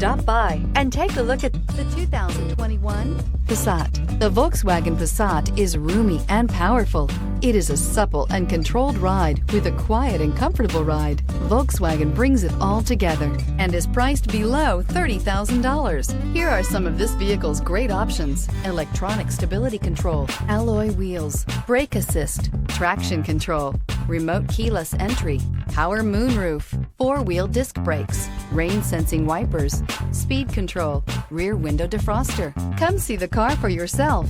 Stop by and take a look at the 2021 Passat. The Volkswagen Passat is roomy and powerful. It is a supple and controlled ride with a quiet and comfortable ride. Volkswagen brings it all together and is priced below $30,000. Here are some of this vehicle's great options: electronic stability control, alloy wheels, brake assist, traction control, remote keyless entry, power moonroof, four-wheel disc brakes, rain sensing wipers, speed control, rear window defroster. Come see the car for yourself.